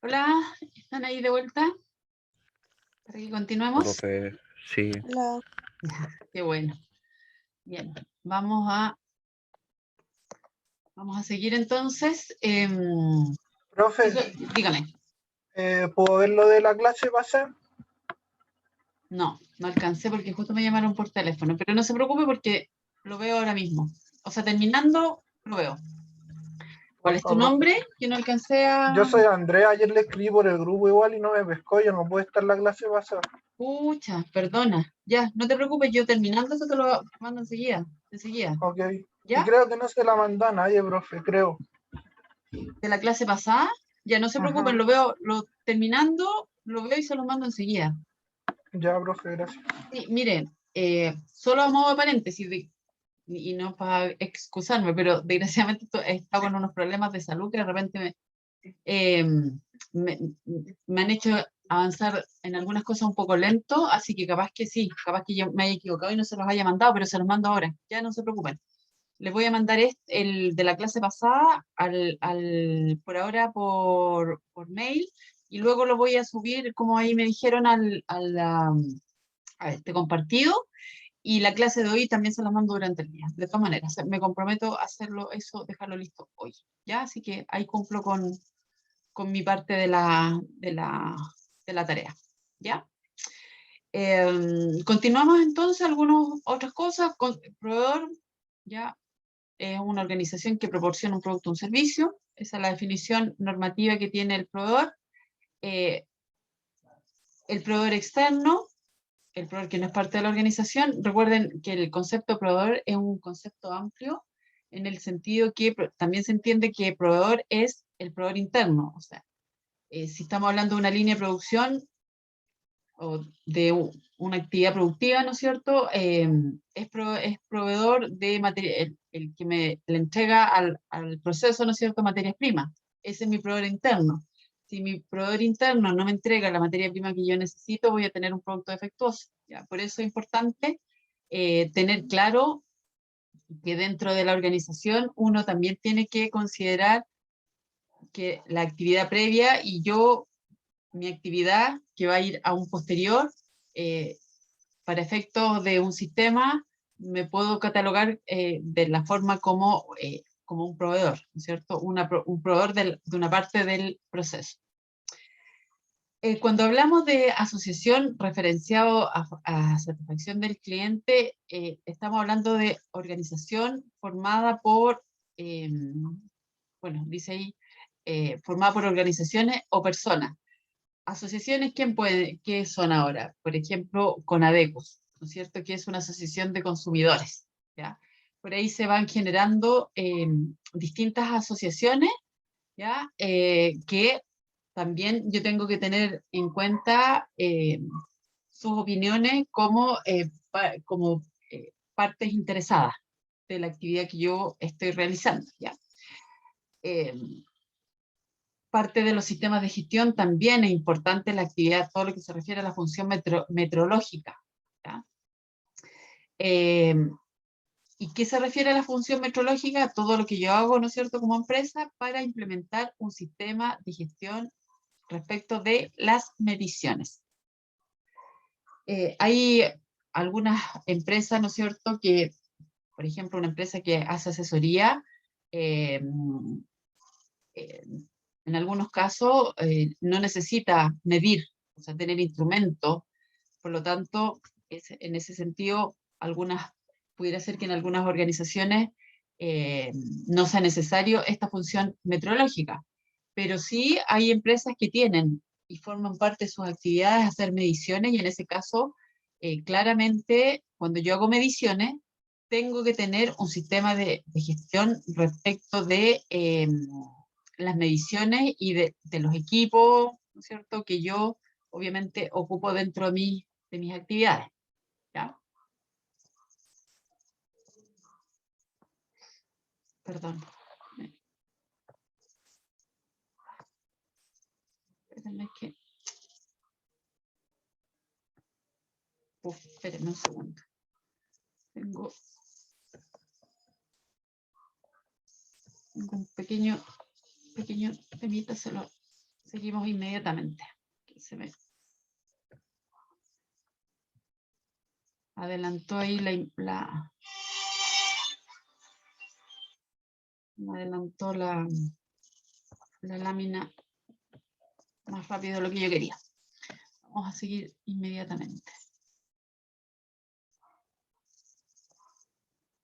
Hola, ¿están ahí de vuelta? Para que continuemos. Profe, sí. Hola. Ya, qué bueno. Bien, vamos a seguir entonces. Profe, Dígame. ¿puedo ver lo de la clase pasar? No, no alcancé porque justo me llamaron por teléfono, pero no se preocupe porque lo veo ahora mismo. O sea, terminando, lo veo. ¿Cuál es Porfa, tu profe. nombre? Que no alcancé Yo a... soy Andrea, ayer le escribí por el grupo igual y no me pescó, yo no puedo estar en la clase pasar. Pucha, perdona. Ya, no te preocupes, yo terminando eso te lo mando enseguida. Enseguida. Ok. Y ¿Ya? creo que no se la mandó a nadie, profe, creo. De la clase pasada. Ya, no se preocupen, Ajá. lo veo, terminando, lo veo y se lo mando enseguida. Ya, profe, gracias. Sí, miren, solo a modo de paréntesis, y no para excusarme, pero desgraciadamente he estado con unos problemas de salud que de repente eh, me, me han hecho avanzar en algunas cosas un poco lento, así que capaz que sí, capaz que yo me haya equivocado y no se los haya mandado, pero se los mando ahora, ya no se preocupen. Les voy a mandar el de la clase pasada por ahora por mail y luego lo voy a subir, como ahí me dijeron, a este compartido. Y la clase de hoy también se la mando durante el día. De todas maneras, me comprometo a hacerlo, eso, dejarlo listo hoy. ¿Ya? Así que ahí cumplo con mi parte de la tarea. ¿Ya? Continuamos entonces algunas otras cosas. El proveedor, ya es una organización que proporciona un producto o un servicio. Esa es la definición normativa que tiene el proveedor. Eh, el proveedor externo, el proveedor que no es parte de la organización. Recuerden que el concepto proveedor es un concepto amplio en el sentido que también se entiende que proveedor es el proveedor interno. O sea, si estamos hablando de una línea de producción o de una actividad productiva, ¿no es cierto? Es proveedor de materia, el que le entrega al proceso, ¿no es cierto?, materias primas. Ese es mi proveedor interno. Si mi proveedor interno no me entrega la materia prima que yo necesito, voy a tener un producto defectuoso. ¿Ya? Por eso es importante tener claro que dentro de la organización uno también tiene que considerar que la actividad previa y mi actividad que va a ir a un posterior, eh, para efectos de un sistema, me puedo catalogar de la forma como un proveedor, ¿no es cierto? Un proveedor de una parte del proceso. Cuando hablamos de asociación referenciado a satisfacción del cliente, estamos hablando de organización formada por, bueno, dice ahí, formada por organizaciones o personas. Asociaciones, ¿qué son ahora? Por ejemplo, Conadecos, ¿no es cierto? Que es una asociación de consumidores, ¿ya? Por ahí se van generando distintas asociaciones, ¿ya? Que también yo tengo que tener en cuenta sus opiniones como partes interesadas de la actividad que yo estoy realizando, ¿ya? Eh, Parte de los sistemas de gestión también es importante la actividad, todo lo que se refiere a la función metrológica. ¿Ya? Eh, ¿Y qué se refiere a la función metrológica? Todo lo que yo hago, ¿no es cierto?, como empresa para implementar un sistema de gestión respecto de las mediciones. Hay algunas empresas, ¿no es cierto?, que, por ejemplo, una empresa que hace asesoría, eh, eh, en algunos casos no necesita medir, o sea, tener instrumentos. Por lo tanto, en ese sentido, pudiera ser que en algunas organizaciones eh, no sea necesario esta función metrológica, pero sí hay empresas que tienen y forman parte de sus actividades hacer mediciones y en ese caso, claramente, cuando yo hago mediciones, tengo que tener un sistema de gestión respecto de las mediciones y de los equipos, ¿no es cierto?, que yo obviamente ocupo dentro de mis actividades. ¿Ya? Perdón. Espérenme que... espérenme un segundo. Tengo un pequeño temita, se lo Seguimos inmediatamente. Se me adelantó ahí me adelantó la lámina más rápido de lo que yo quería. Vamos a seguir inmediatamente.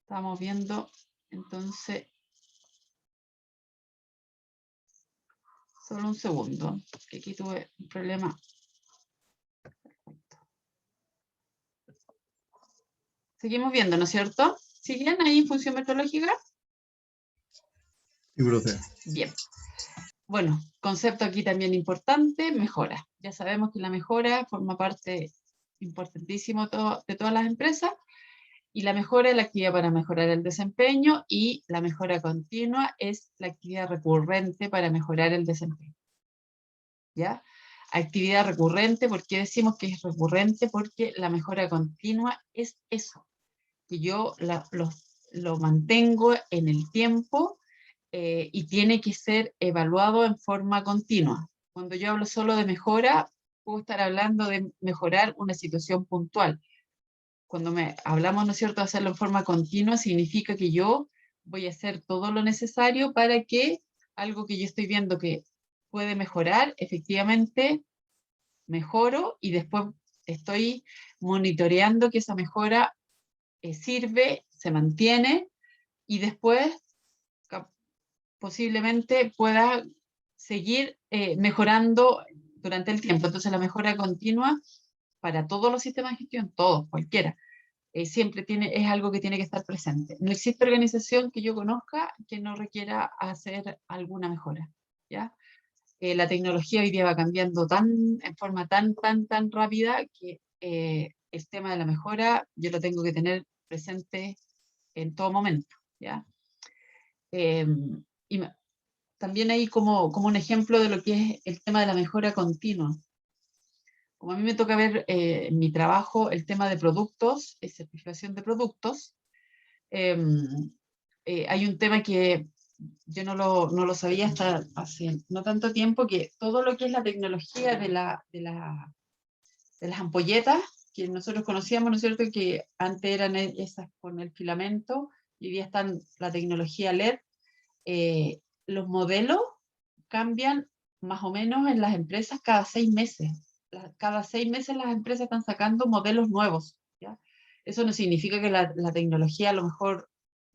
Estamos viendo, entonces, solo un segundo, que aquí tuve un problema. Seguimos viendo, ¿no es cierto? ¿Siguen ahí en función metodológica? Sí, profe. Bien. Bueno, concepto aquí también importante, mejora. Ya sabemos que la mejora forma parte importantísimo de todas las empresas, y la mejora es la actividad para mejorar el desempeño, y la mejora continua es la actividad recurrente para mejorar el desempeño. ¿Ya? Actividad recurrente, ¿por qué decimos que es recurrente? Porque la mejora continua es eso, que yo lo mantengo en el tiempo, y tiene que ser evaluado en forma continua. Cuando yo hablo solo de mejora, puedo estar hablando de mejorar una situación puntual. Cuando hablamos, ¿no es cierto?, de hacerlo en forma continua, significa que yo voy a hacer todo lo necesario para que algo que yo estoy viendo que puede mejorar, efectivamente mejoro, y después estoy monitoreando que esa mejora sirve, se mantiene, y después posiblemente pueda seguir mejorando durante el tiempo. Entonces la mejora continua para todos los sistemas de gestión, todos, cualquiera, siempre es algo que tiene que estar presente. No existe organización que yo conozca que no requiera hacer alguna mejora, ¿ya? La tecnología hoy día va cambiando en forma tan rápida que el tema de la mejora yo lo tengo que tener presente en todo momento, ¿ya? Y también hay como un ejemplo de lo que es el tema de la mejora continua. Como a mí me toca ver en mi trabajo el tema de productos, certificación de productos, hay un tema que yo no lo sabía hasta hace no tanto tiempo, que todo lo que es la tecnología de las ampolletas, que nosotros conocíamos, ¿no es cierto?, que antes eran esas con el filamento, y hoy día están la tecnología LED, los modelos cambian más o menos en las empresas cada 6 meses. Cada 6 meses las empresas están sacando modelos nuevos, ¿ya? Eso no significa que la tecnología a lo mejor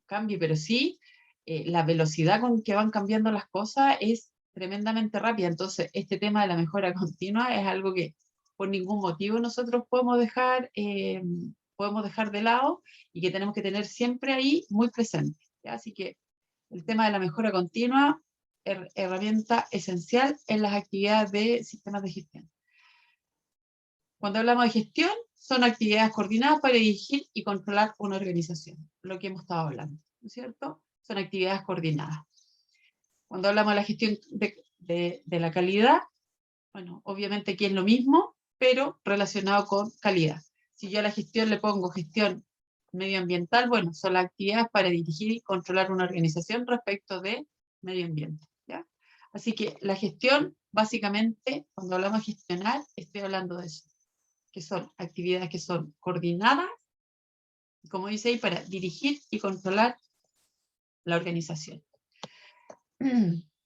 cambie, pero sí la velocidad con que van cambiando las cosas es tremendamente rápida. Entonces, este tema de la mejora continua es algo que por ningún motivo nosotros podemos dejar de lado, y que tenemos que tener siempre ahí muy presente, ¿ya? Así que el tema de la mejora continua, herramienta esencial en las actividades de sistemas de gestión. Cuando hablamos de gestión, son actividades coordinadas para dirigir y controlar una organización, lo que hemos estado hablando, ¿no es cierto? Son actividades coordinadas. Cuando hablamos de la gestión de la calidad, bueno, obviamente aquí es lo mismo, pero relacionado con calidad. Si yo a la gestión le pongo gestión medioambiental, bueno, son las actividades para dirigir y controlar una organización respecto de medio ambiente, ¿ya? Así que la gestión, básicamente, cuando hablamos de gestionar, estoy hablando de eso, que son actividades que son coordinadas, como dice ahí, para dirigir y controlar la organización.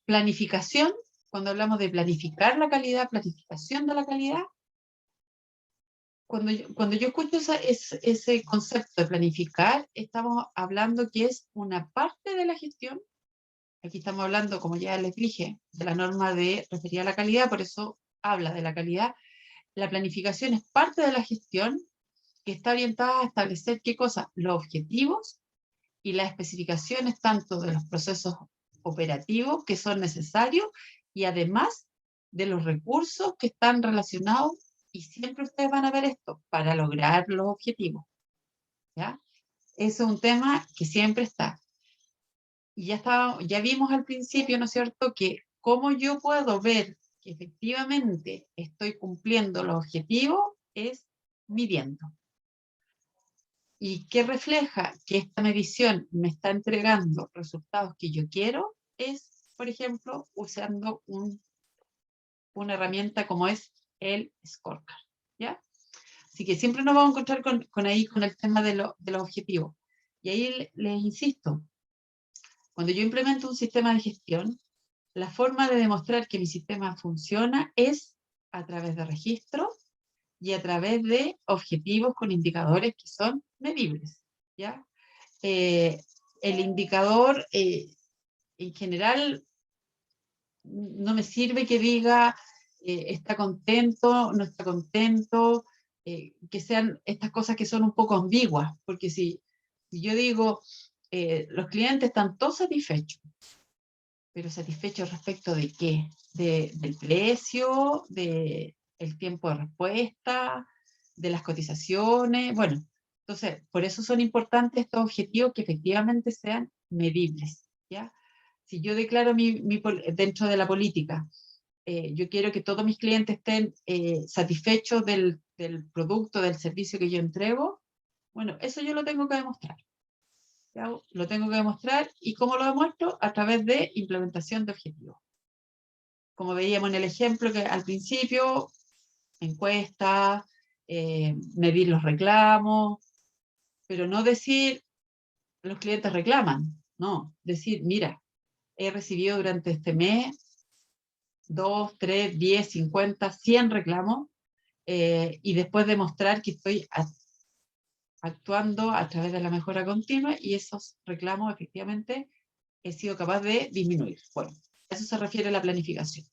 Planificación, cuando hablamos de planificar la calidad, planificación de la calidad, cuando yo escucho ese concepto de planificar, estamos hablando que es una parte de la gestión. Aquí estamos hablando, como ya les dije, de la norma referida a la calidad, por eso habla de la calidad. La planificación es parte de la gestión, que está orientada a establecer ¿qué cosa? Los objetivos y las especificaciones tanto de los procesos operativos que son necesarios, y además de los recursos que están relacionados, y siempre ustedes van a ver esto, para lograr los objetivos, ¿ya? Eso es un tema que siempre está. Y ya vimos al principio, ¿no es cierto?, que cómo yo puedo ver que efectivamente estoy cumpliendo los objetivos es midiendo. ¿Y qué refleja que esta medición me está entregando resultados que yo quiero? Es, por ejemplo, usando un una herramienta como es el scorecard, ¿ya? Así que siempre nos vamos a encontrar con el tema de los objetivos. Y ahí les insisto, cuando yo implemento un sistema de gestión, la forma de demostrar que mi sistema funciona es a través de registros y a través de objetivos con indicadores que son medibles, ¿ya? El indicador, en general, no me sirve que diga está contento, no está contento, que sean estas cosas que son un poco ambiguas, porque si yo digo, los clientes están todos satisfechos, pero satisfechos respecto de qué, del precio, del tiempo de respuesta, de las cotizaciones, bueno, entonces, por eso son importantes estos objetivos que efectivamente sean medibles, ¿ya? Si yo declaro dentro de la política, yo quiero que todos mis clientes estén satisfechos del producto, del servicio que yo entrego, bueno, eso yo lo tengo que demostrar. ¿Ya? Lo tengo que demostrar, ¿y cómo lo demuestro? A través de implementación de objetivos. Como veíamos en el ejemplo que al principio, encuestas, medir los reclamos, pero no decir los clientes reclaman, no, decir, mira, he recibido durante este mes 2, 3, 10, 50, 100 reclamos, y después demostrar que estoy actuando a través de la mejora continua y esos reclamos efectivamente he sido capaz de disminuir. Bueno, a eso se refiere la planificación.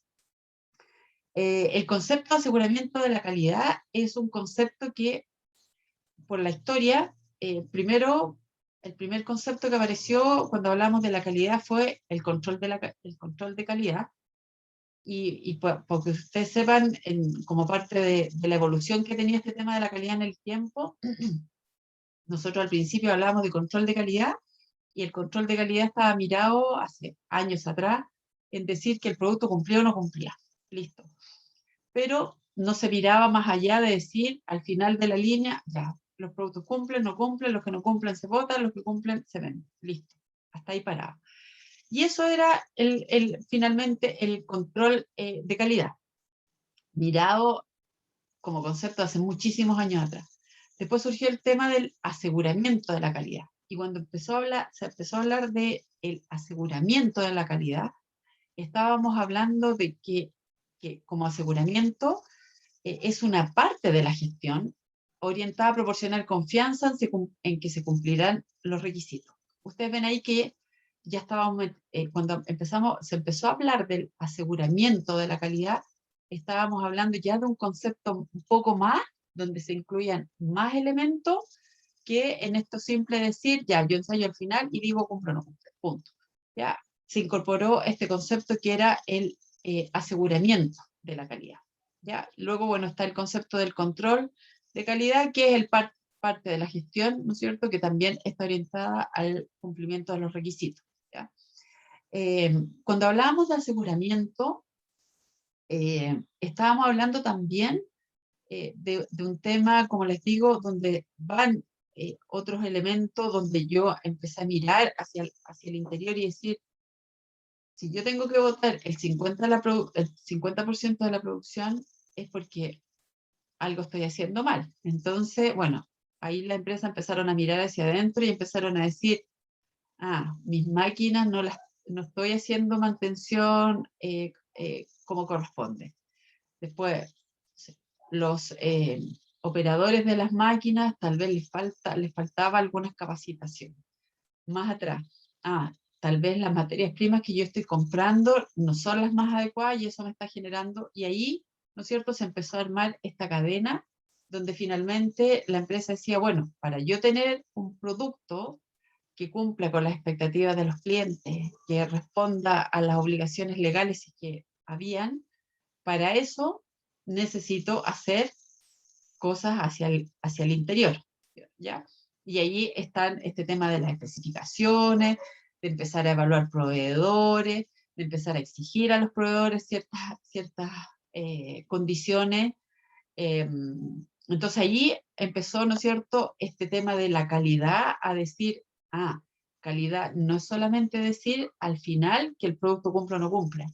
El concepto de aseguramiento de la calidad es un concepto que, por la historia, primero, el primer concepto que apareció cuando hablamos de la calidad fue el control de calidad, y porque ustedes sepan, como parte de la evolución que tenía este tema de la calidad en el tiempo, nosotros al principio hablábamos de control de calidad, y el control de calidad estaba mirado hace años atrás en decir que el producto cumplía o no cumplía. Listo. Pero no se miraba más allá de decir, al final de la línea, ya, los productos cumplen, no cumplen, los que no cumplen se botan, los que cumplen se venden. Listo. Hasta ahí parado. Y eso era finalmente el control de calidad, mirado como concepto hace muchísimos años atrás. Después surgió el tema del aseguramiento de la calidad. Y cuando se empezó a hablar del aseguramiento de la calidad, estábamos hablando de que como aseguramiento es una parte de la gestión orientada a proporcionar confianza en que se cumplirán los requisitos. Ustedes ven ahí que ya estábamos, cuando se empezó a hablar del aseguramiento de la calidad, estábamos hablando ya de un concepto un poco más, donde se incluían más elementos que en esto simple decir, ya, yo ensayo al final y digo cumplo o no cumple, punto. Ya se incorporó este concepto que era el aseguramiento de la calidad. ¿Ya? Luego, bueno, está el concepto del control de calidad, que es parte de la gestión, ¿no es cierto?, que también está orientada al cumplimiento de los requisitos. ¿Ya? Cuando hablábamos de aseguramiento, estábamos hablando también de un tema, como les digo, donde van otros elementos, donde yo empecé a mirar hacia el interior y decir, si yo tengo que botar el 50% de la producción, es porque algo estoy haciendo mal. Entonces, bueno, ahí la empresa empezaron a mirar hacia adentro y empezaron a decir, mis máquinas no estoy haciendo mantención como corresponde. Después, los operadores de las máquinas tal vez les faltaba algunas capacitaciones. Más atrás, tal vez las materias primas que yo estoy comprando no son las más adecuadas y eso me está generando, y ahí, ¿no es cierto?, se empezó a armar esta cadena donde finalmente la empresa decía, bueno, para yo tener un producto que cumpla con las expectativas de los clientes, que responda a las obligaciones legales que habían, para eso necesito hacer cosas hacia el interior, ¿ya? Y ahí están este tema de las especificaciones, de empezar a evaluar proveedores, de empezar a exigir a los proveedores ciertas condiciones. Entonces allí empezó, ¿no es cierto?, este tema de la calidad, a decir, calidad no es solamente decir al final que el producto cumple o no cumple,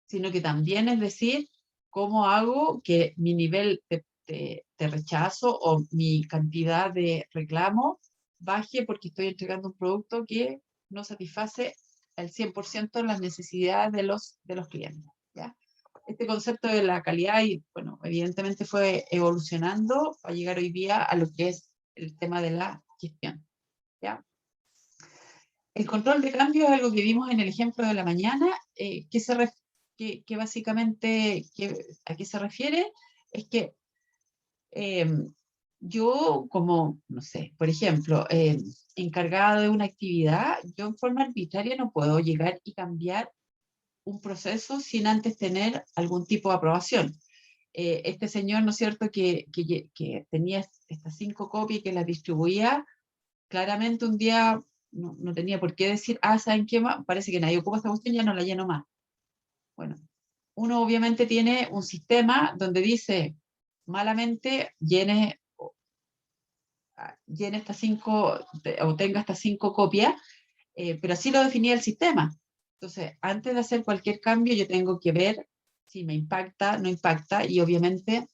sino que también es decir ¿cómo hago que mi nivel de rechazo o mi cantidad de reclamo baje porque estoy entregando un producto que no satisface al 100% las necesidades de los clientes? ¿Ya? Este concepto de la calidad, y bueno, evidentemente fue evolucionando para llegar hoy día a lo que es el tema de la gestión. ¿Ya? El control de cambio es algo que vimos en el ejemplo de la mañana, que básicamente a qué se refiere, es que yo como, no sé, por ejemplo, encargada de una actividad, yo en forma arbitraria no puedo llegar y cambiar un proceso sin antes tener algún tipo de aprobación. Este señor, ¿no es cierto?, que tenía estas 5 copias y que las distribuía, claramente un día no tenía por qué decir, ¿saben qué más? Parece que nadie ocupa esta cuestión, ya no la lleno más. Bueno, uno obviamente tiene un sistema donde dice, malamente, llene estas 5, o tenga estas 5 copias, pero así lo definía el sistema. Entonces, antes de hacer cualquier cambio, yo tengo que ver si me impacta, no impacta, y obviamente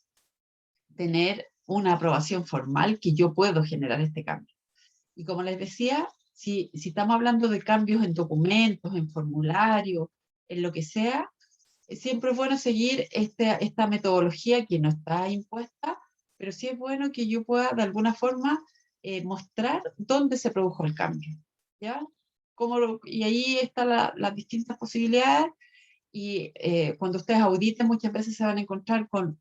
tener una aprobación formal que yo puedo generar este cambio. Y como les decía, si estamos hablando de cambios en documentos, en formularios, en lo que sea, siempre es bueno seguir esta metodología que no está impuesta, pero sí es bueno que yo pueda de alguna forma mostrar dónde se produjo el cambio, ¿ya? Y ahí están las distintas posibilidades, y cuando ustedes auditen muchas veces se van a encontrar con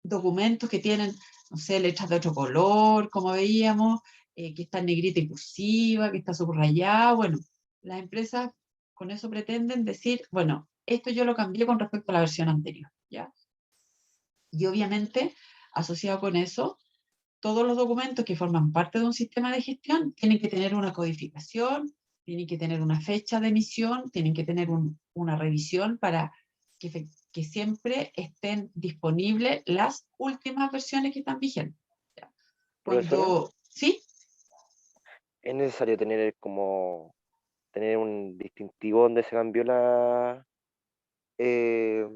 documentos que tienen, no sé, letras de otro color, como veíamos, que está en negrita y cursiva, que está subrayado. Bueno, las empresas con eso pretenden decir, bueno, esto yo lo cambié con respecto a la versión anterior, ¿ya? Y obviamente, asociado con eso, todos los documentos que forman parte de un sistema de gestión tienen que tener una codificación, tienen que tener una fecha de emisión, tienen que tener una revisión para que siempre estén disponibles las últimas versiones que están vigentes. Profesora, ¿Sí? ¿es necesario tener un distintivo donde se cambió eh,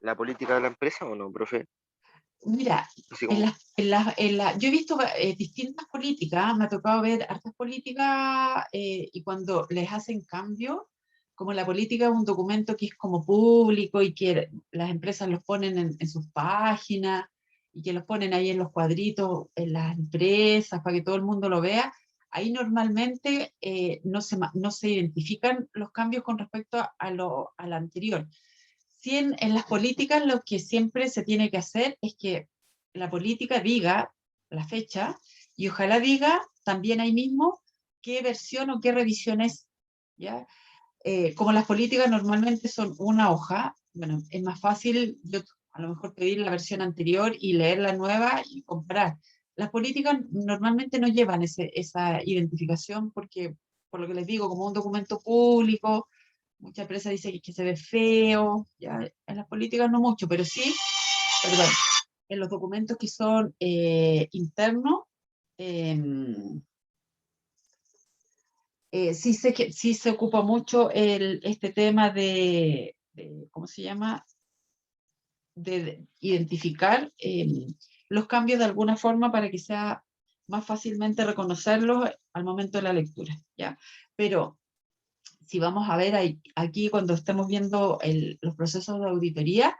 la política de la empresa o no, profe? Mira, Así como, yo he visto distintas políticas, me ha tocado ver hartas políticas, y cuando les hacen cambio, como la política es un documento que es como público y que las empresas los ponen en sus páginas y que los ponen ahí en los cuadritos en las empresas para que todo el mundo lo vea, ahí normalmente no se identifican los cambios con respecto a lo anterior. Sí, en las políticas lo que siempre se tiene que hacer es que la política diga la fecha y ojalá diga también ahí mismo qué versión o qué revisión es, ¿ya? Como las políticas normalmente son una hoja, bueno, es más fácil yo a lo mejor pedir la versión anterior y leer la nueva y comparar. Las políticas normalmente no llevan esa identificación porque, por lo que les digo, como un documento público, mucha empresa dice que se ve feo, ya en las políticas no mucho, pero sí, perdón, en los documentos que son internos, sí se ocupa mucho este tema ¿cómo se llama? De identificar los cambios de alguna forma para que sea más fácilmente reconocerlos al momento de la lectura, ¿ya? Pero si vamos a ver aquí cuando estemos viendo los procesos de auditoría,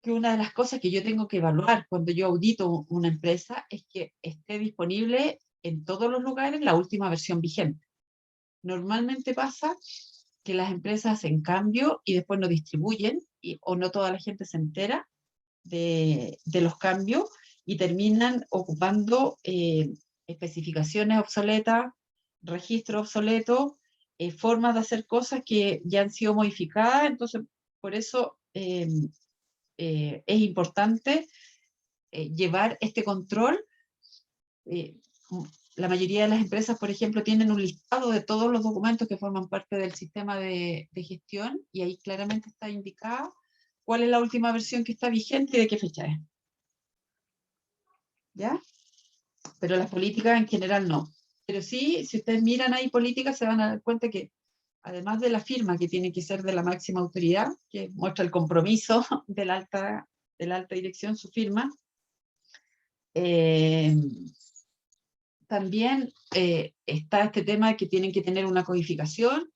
que una de las cosas que yo tengo que evaluar cuando yo audito una empresa es que esté disponible en todos los lugares la última versión vigente. Normalmente pasa que las empresas hacen cambio y después no distribuyen, o no toda la gente se entera de los cambios y terminan ocupando especificaciones obsoletas, registros obsoletos, formas de hacer cosas que ya han sido modificadas. Entonces, por eso es importante llevar este control. eh, la mayoría de las empresas, por ejemplo, tienen un listado de todos los documentos que forman parte del sistema de gestión, y ahí claramente está indicada cuál es la última versión que está vigente y de qué fecha es. ¿Ya? Pero las políticas en general no. Pero sí, si ustedes miran ahí políticas, se van a dar cuenta que además de la firma que tiene que ser de la máxima autoridad, que muestra el compromiso de la alta dirección, su firma, también está este tema de que tienen que tener una codificación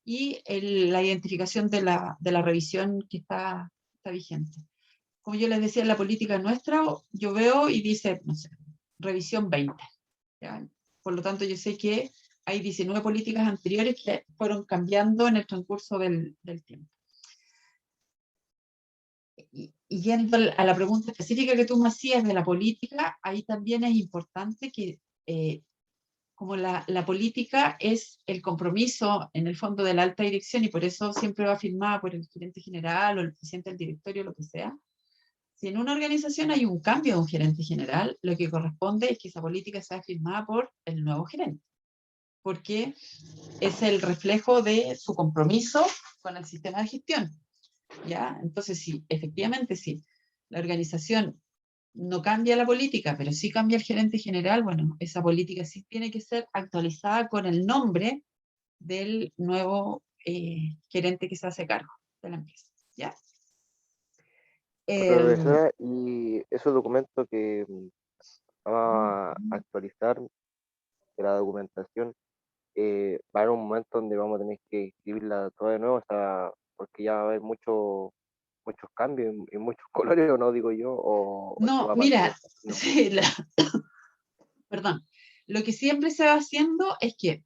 y la identificación de la revisión que está vigente. Como yo les decía, en la política nuestra, yo veo y dice, no sé, revisión 20. ¿Ya? Por lo tanto, yo sé que hay 19 políticas anteriores que fueron cambiando en el transcurso del tiempo. Y yendo a la pregunta específica que tú me hacías de la política, ahí también es importante que como la política es el compromiso en el fondo de la alta dirección y por eso siempre va firmada por el gerente general o el presidente del directorio, lo que sea. Si en una organización hay un cambio de un gerente general, lo que corresponde es que esa política sea firmada por el nuevo gerente, porque es el reflejo de su compromiso con el sistema de gestión. ¿Ya? Entonces, sí, efectivamente, sí, la organización no cambia la política, pero sí cambia el gerente general, bueno, esa política sí tiene que ser actualizada con el nombre del nuevo gerente que se hace cargo de la empresa. ¿Ya? Profesora, y esos documentos que vamos a actualizar de la documentación, va a haber un momento donde vamos a tener que escribirla toda de nuevo, o sea, porque ya va a haber muchos cambios y muchos colores, o no digo yo, o se No, va a mira, mantener. No. sí, perdón, lo que siempre se va haciendo es que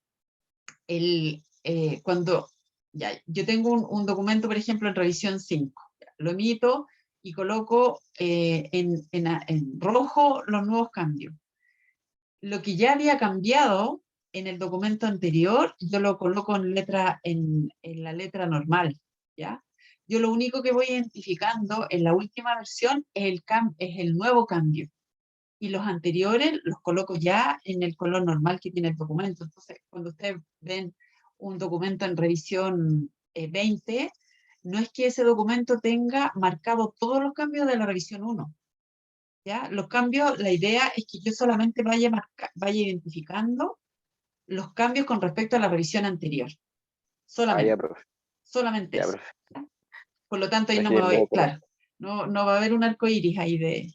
cuando yo tengo un documento, por ejemplo, en revisión 5, lo emito y coloco en rojo los nuevos cambios. Lo que ya había cambiado en el documento anterior, yo lo coloco en la letra normal, ¿ya? Yo lo único que voy identificando en la última versión es el nuevo cambio. Y los anteriores los coloco ya en el color normal que tiene el documento. Entonces, cuando ustedes ven un documento en revisión 20, no es que ese documento tenga marcado todos los cambios de la revisión 1. ¿Ya? Los cambios, la idea es que yo solamente vaya identificando los cambios con respecto a la revisión anterior. Ah, ya, Solamente. profe. Solamente Ya, eso. profe. ¿Ya? Por lo tanto, ahí Me no me sirve voy, mucho, profe. claro, no va a haber un arco iris ahí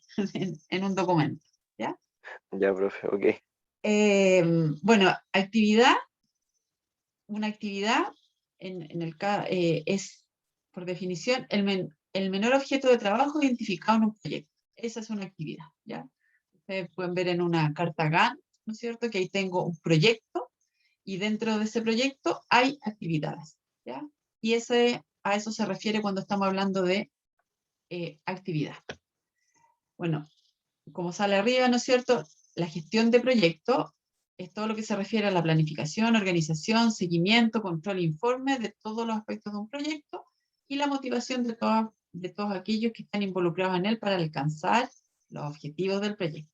en un documento. ¿Ya? Ya, profe, ok. Bueno, una actividad es, por definición, el menor objeto de trabajo identificado en un proyecto. Esa es una actividad, ¿ya? Ustedes pueden ver en una carta Gantt, ¿no es cierto?, que ahí tengo un proyecto y dentro de ese proyecto hay actividades, ¿ya? Y a eso se refiere cuando estamos hablando de actividad. Bueno, como sale arriba, ¿no es cierto?, la gestión de proyectos es todo lo que se refiere a la planificación, organización, seguimiento, control e informe de todos los aspectos de un proyecto y la motivación de todos aquellos que están involucrados en él para alcanzar los objetivos del proyecto.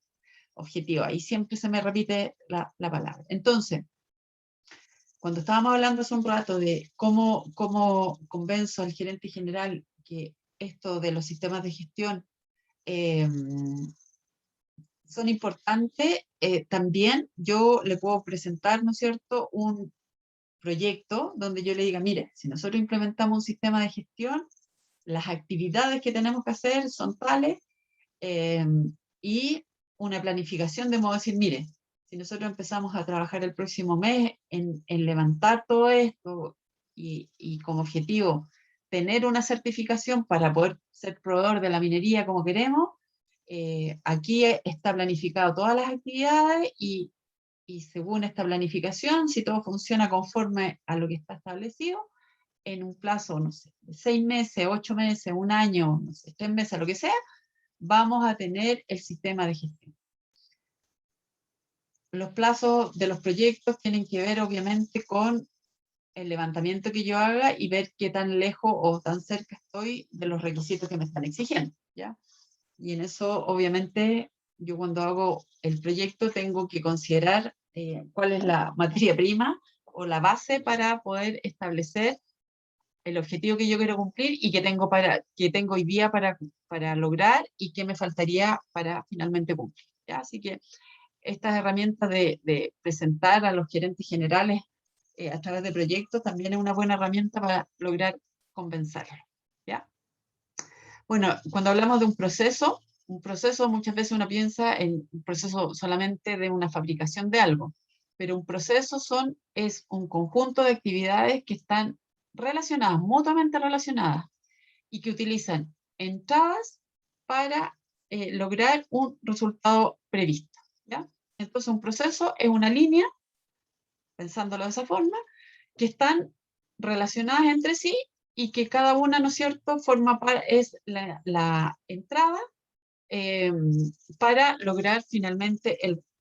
Objetivo, ahí siempre se me repite la palabra. Entonces, cuando estábamos hablando hace un rato de cómo convenzo al gerente general que esto de los sistemas de gestión son importantes, también yo le puedo presentar, ¿no es cierto?, un proyecto donde yo le diga, mire, si nosotros implementamos un sistema de gestión, las actividades que tenemos que hacer son tales, y una planificación de modo de decir, mire, si nosotros empezamos a trabajar el próximo mes en levantar todo esto y como objetivo tener una certificación para poder ser proveedor de la minería como queremos, aquí está planificado todas las actividades y según esta planificación, si todo funciona conforme a lo que está establecido, en un plazo, no sé, de 6 meses, 8 meses, un año, no sé, 3 meses, lo que sea, vamos a tener el sistema de gestión. Los plazos de los proyectos tienen que ver, obviamente, con el levantamiento que yo haga y ver qué tan lejos o tan cerca estoy de los requisitos que me están exigiendo, ¿ya? Y en eso, obviamente, yo cuando hago el proyecto tengo que considerar cuál es la materia prima o la base para poder establecer el objetivo que yo quiero cumplir y que tengo hoy día para lograr y que me faltaría para finalmente cumplir, ¿ya? Así que estas herramientas de presentar a los gerentes generales a través de proyectos, también es una buena herramienta para lograr convencerlo, ¿ya? Bueno, cuando hablamos de un proceso muchas veces uno piensa en un proceso solamente de una fabricación de algo, pero un proceso es un conjunto de actividades que están relacionadas, mutuamente relacionadas, y que utilizan entradas para lograr un resultado previsto, ¿ya? Entonces un proceso es una línea, pensándolo de esa forma, que están relacionadas entre sí y que cada una, ¿no es cierto?, es la entrada para lograr finalmente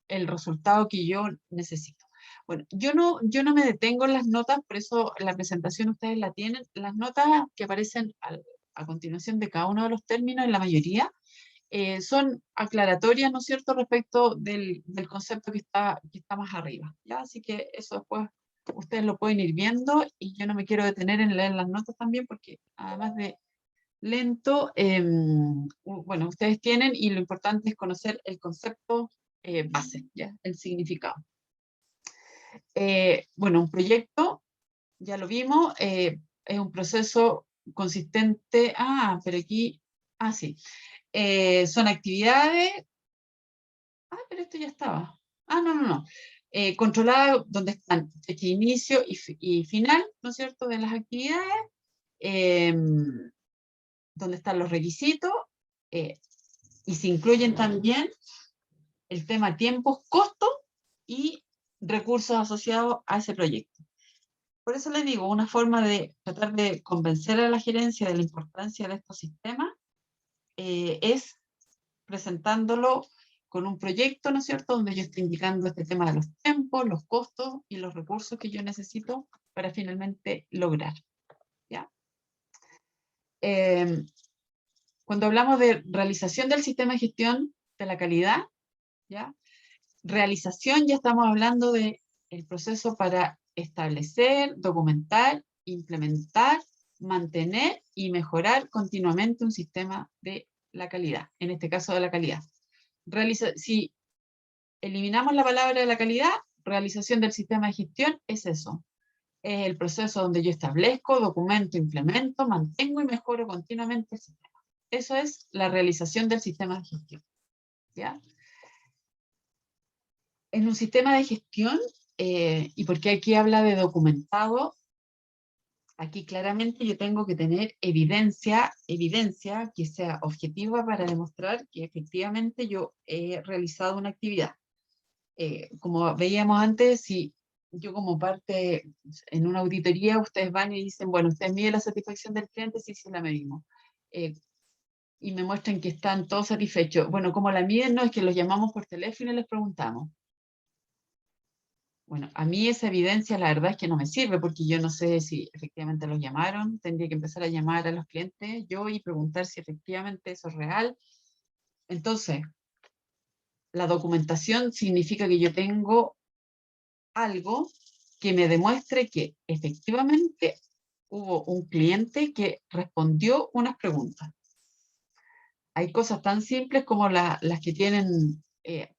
el resultado que yo necesito. Bueno, yo no me detengo en las notas, por eso la presentación ustedes la tienen. Las notas que aparecen a continuación de cada uno de los términos, en la mayoría, son aclaratorias, ¿no es cierto?, respecto del concepto que está más arriba, ¿ya? Así que eso después ustedes lo pueden ir viendo, y yo no me quiero detener en leer las notas también, porque además de lento, bueno, ustedes tienen, y lo importante es conocer el concepto base, ¿ya? El significado. Bueno, un proyecto, ya lo vimos, es un proceso consistente, pero aquí, sí, son actividades, pero esto ya estaba, no, controlada, donde están fecha de inicio y final, ¿no es cierto?, de las actividades, donde están los requisitos, y se incluyen también el tema tiempos, costos y recursos asociados a ese proyecto. Por eso les digo, una forma de tratar de convencer a la gerencia de la importancia de estos sistemas es presentándolo con un proyecto, ¿no es cierto?, donde yo estoy indicando este tema de los tiempos, los costos y los recursos que yo necesito para finalmente lograr, ¿ya? Cuando hablamos de realización del sistema de gestión de la calidad, ¿ya? Realización, ya estamos hablando del proceso para establecer, documentar, implementar, mantener y mejorar continuamente un sistema de la calidad, en este caso de la calidad. Si eliminamos la palabra de la calidad, realización del sistema de gestión es eso. Es el proceso donde yo establezco, documento, implemento, mantengo y mejoro continuamente el sistema. Eso es la realización del sistema de gestión, ¿ya? En un sistema de gestión, y porque aquí habla de documentado, aquí claramente yo tengo que tener evidencia que sea objetiva para demostrar que efectivamente yo he realizado una actividad. Como veíamos antes, si yo como parte en una auditoría, ustedes van y dicen, bueno, ustedes miden la satisfacción del cliente, sí, la medimos. Y me muestran que están todos satisfechos. Bueno, como la miden, no, es que los llamamos por teléfono y les preguntamos. Bueno, a mí esa evidencia la verdad es que no me sirve, porque yo no sé si efectivamente los llamaron. Tendría que empezar a llamar a los clientes yo y preguntar si efectivamente eso es real. Entonces, la documentación significa que yo tengo algo que me demuestre que efectivamente hubo un cliente que respondió unas preguntas. Hay cosas tan simples como las que tienen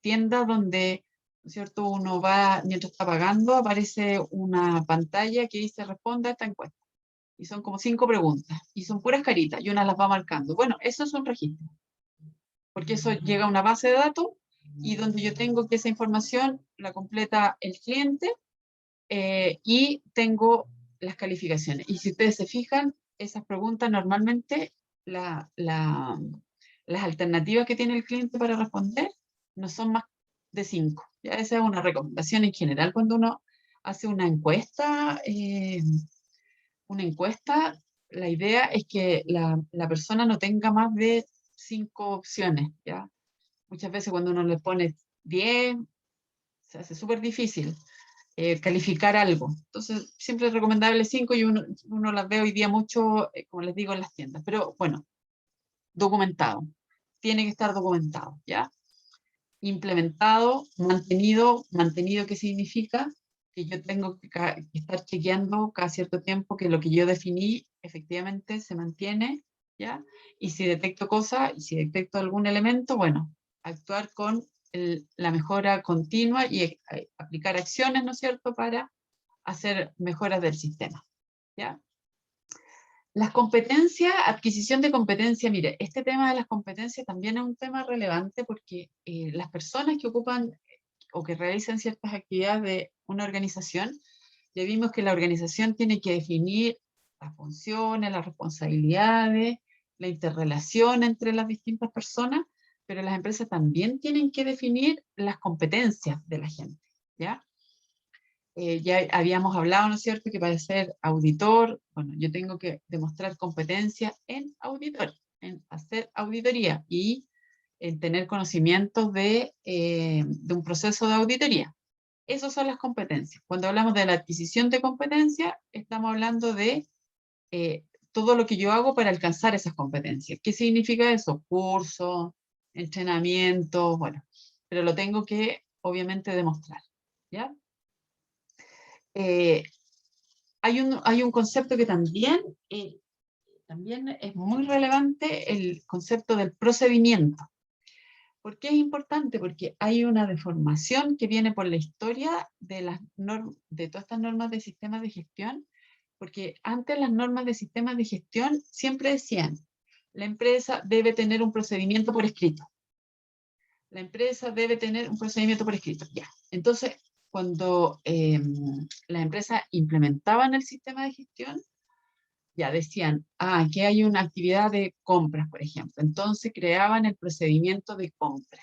tiendas donde, ¿no es cierto?, uno va, mientras está pagando, aparece una pantalla que dice responda a esta encuesta. Y son como 5 preguntas, y son puras caritas, y una las va marcando. Bueno, eso es un registro, porque eso llega a una base de datos, y donde yo tengo que esa información la completa el cliente, y tengo las calificaciones. Y si ustedes se fijan, esas preguntas normalmente, las alternativas que tiene el cliente para responder no son más de 5. Ya esa es una recomendación en general cuando uno hace una encuesta. La idea es que la persona no tenga más de 5 opciones, ¿ya? Muchas veces cuando uno le pone 10, se hace súper difícil calificar algo. Entonces, siempre es recomendable 5, y uno las ve hoy día mucho, como les digo, en las tiendas. Pero bueno, documentado. Tiene que estar documentado, ¿ya? Implementado, mantenido. ¿Mantenido qué significa? Que yo tengo que estar chequeando cada cierto tiempo que lo que yo definí efectivamente se mantiene, ¿ya? Y si detecto cosas, y si detecto algún elemento, bueno, actuar con la mejora continua y aplicar acciones, ¿no es cierto?, para hacer mejoras del sistema, ¿ya? Las competencias, adquisición de competencia, mire, este tema de las competencias también es un tema relevante porque las personas que ocupan o que realizan ciertas actividades de una organización, ya vimos que la organización tiene que definir las funciones, las responsabilidades, la interrelación entre las distintas personas, pero las empresas también tienen que definir las competencias de la gente, ¿ya? Ya habíamos hablado, ¿no es cierto?, que para ser auditor, bueno, yo tengo que demostrar competencia en auditor, en hacer auditoría y en tener conocimientos de un proceso de auditoría. Esas son las competencias. Cuando hablamos de la adquisición de competencias, estamos hablando de todo lo que yo hago para alcanzar esas competencias. ¿Qué significa eso? Cursos, entrenamientos, bueno, pero lo tengo que, obviamente, demostrar, ¿ya? Hay un concepto que también es muy relevante, el concepto del procedimiento. ¿Por qué es importante? Porque hay una deformación que viene por la historia de todas estas normas de sistemas de gestión, porque antes las normas de sistemas de gestión siempre decían, la empresa debe tener un procedimiento por escrito. La empresa debe tener un procedimiento por escrito, ya. Entonces, cuando las empresas implementaban el sistema de gestión, ya decían, aquí hay una actividad de compras, por ejemplo. Entonces creaban el procedimiento de compra.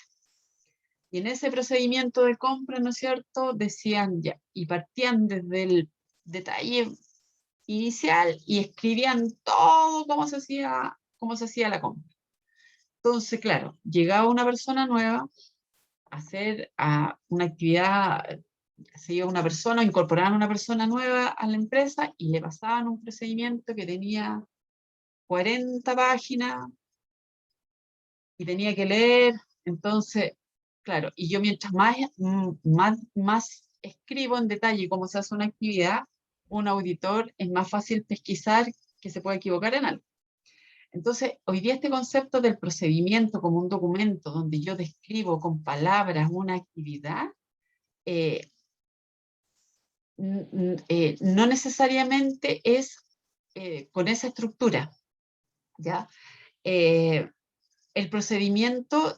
Y en ese procedimiento de compra, ¿no es cierto?, decían ya, y partían desde el detalle inicial y escribían todo cómo se hacía la compra. Entonces, claro, llegaba una persona nueva a hacer una actividad, se iba una persona, incorporaban una persona nueva a la empresa y le pasaban un procedimiento que tenía 40 páginas y tenía que leer. Entonces, claro, y yo mientras más escribo en detalle cómo se hace una actividad, un auditor es más fácil pesquisar que se puede equivocar en algo. Entonces, hoy día este concepto del procedimiento como un documento donde yo describo con palabras una actividad, no necesariamente es con esa estructura, ¿ya? El procedimiento,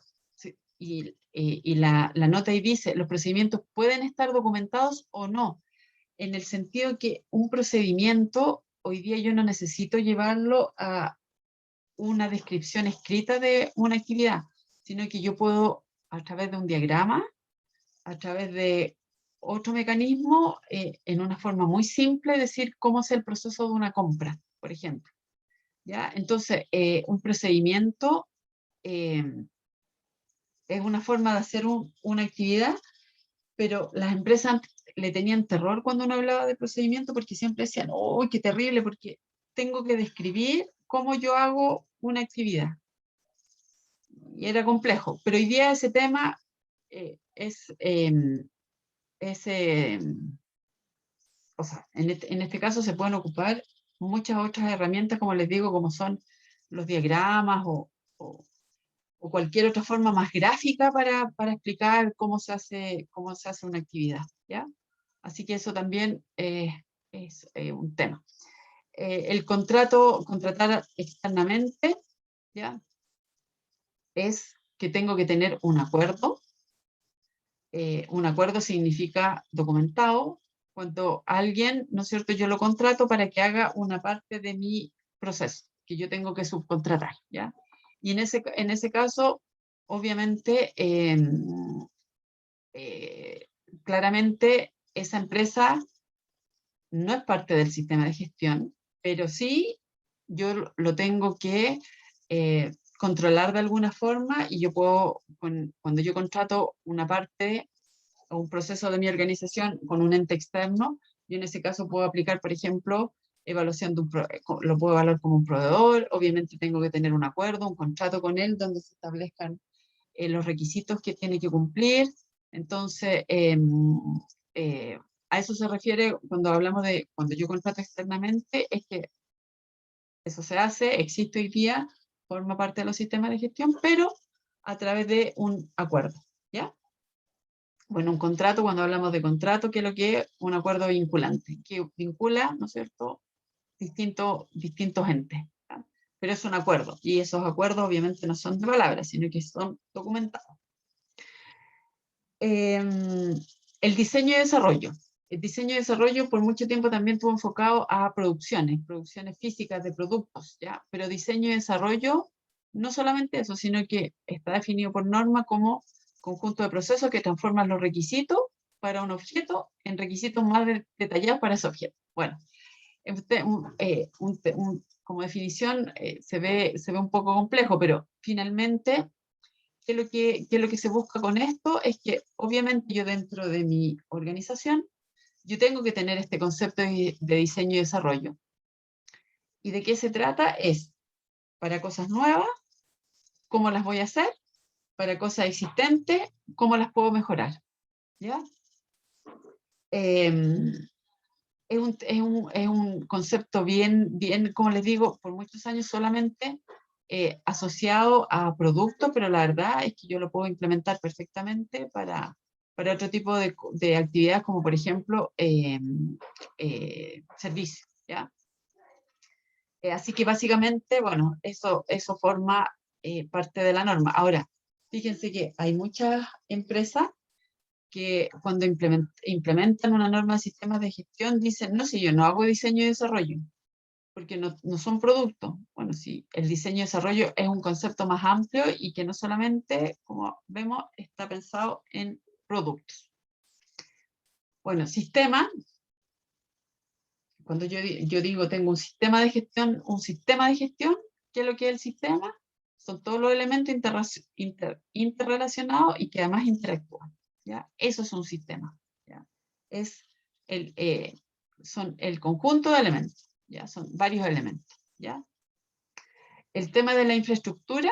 y la nota ahí dice, los procedimientos pueden estar documentados o no, en el sentido que un procedimiento, hoy día yo no necesito llevarlo a una descripción escrita de una actividad, sino que yo puedo, a través de un diagrama, a través de otro mecanismo, en una forma muy simple, decir cómo es el proceso de una compra, por ejemplo, ¿ya? Entonces, un procedimiento es una forma de hacer una actividad, pero las empresas le tenían terror cuando uno hablaba de procedimiento porque siempre decían, ¡oh, qué terrible! Porque tengo que describir cómo yo hago una actividad. Y era complejo, pero hoy día ese tema o sea, en este caso se pueden ocupar muchas otras herramientas, como les digo, como son los diagramas o cualquier otra forma más gráfica para explicar cómo se hace una actividad, ¿ya? Así que eso también es un tema. El contratar externamente, ¿ya? Es que tengo que tener un acuerdo. Un acuerdo significa documentado. Cuando alguien, ¿no es cierto?, yo lo contrato para que haga una parte de mi proceso, que yo tengo que subcontratar, ¿ya? Y en ese caso, obviamente, claramente esa empresa no es parte del sistema de gestión, pero sí yo lo tengo que controlar de alguna forma y yo puedo, cuando yo contrato una parte o un proceso de mi organización con un ente externo, yo en ese caso puedo aplicar, por ejemplo, evaluación de lo puedo evaluar como un proveedor, obviamente tengo que tener un acuerdo, un contrato con él donde se establezcan los requisitos que tiene que cumplir. Entonces, a eso se refiere cuando hablamos de cuando yo contrato externamente, es que eso se hace, existe hoy día, forma parte de los sistemas de gestión, pero a través de un acuerdo, ¿ya? Bueno, un contrato, cuando hablamos de contrato, ¿qué es lo que es? Un acuerdo vinculante, que vincula, ¿no es cierto?, distintos entes. ¿Ya? Pero es un acuerdo, y esos acuerdos obviamente no son de palabras, sino que son documentados. El diseño y desarrollo. El diseño y desarrollo por mucho tiempo también estuvo enfocado a producciones físicas de productos, ¿ya? Pero diseño y desarrollo, no solamente eso, sino que está definido por norma como conjunto de procesos que transforman los requisitos para un objeto en requisitos más detallados para ese objeto. Bueno, como definición se ve un poco complejo, pero finalmente ¿qué es lo que se busca con esto? Es que obviamente yo dentro de mi organización, yo tengo que tener este concepto de diseño y desarrollo. ¿Y de qué se trata? Es para cosas nuevas, ¿cómo las voy a hacer? Para cosas existentes, ¿cómo las puedo mejorar? ¿Ya? Es un concepto bien, como les digo, por muchos años solamente asociado a productos, pero la verdad es que yo lo puedo implementar perfectamente para otro tipo de actividades, como por ejemplo servicios, ¿ya? Así que básicamente, bueno, eso forma parte de la norma. Ahora, fíjense que hay muchas empresas que cuando implementan una norma de sistemas de gestión dicen, no, si yo no hago diseño y desarrollo, porque no son productos. Bueno, sí, el diseño y desarrollo es un concepto más amplio y que no solamente, como vemos, está pensado en productos. Bueno, sistema, cuando yo digo tengo un sistema de gestión, ¿qué es lo que es el sistema? Son todos los elementos interrelacionados y que además interactúan. ¿Ya? Eso es un sistema. ¿Ya? Son el conjunto de elementos. ¿Ya? Son varios elementos. ¿Ya? El tema de la infraestructura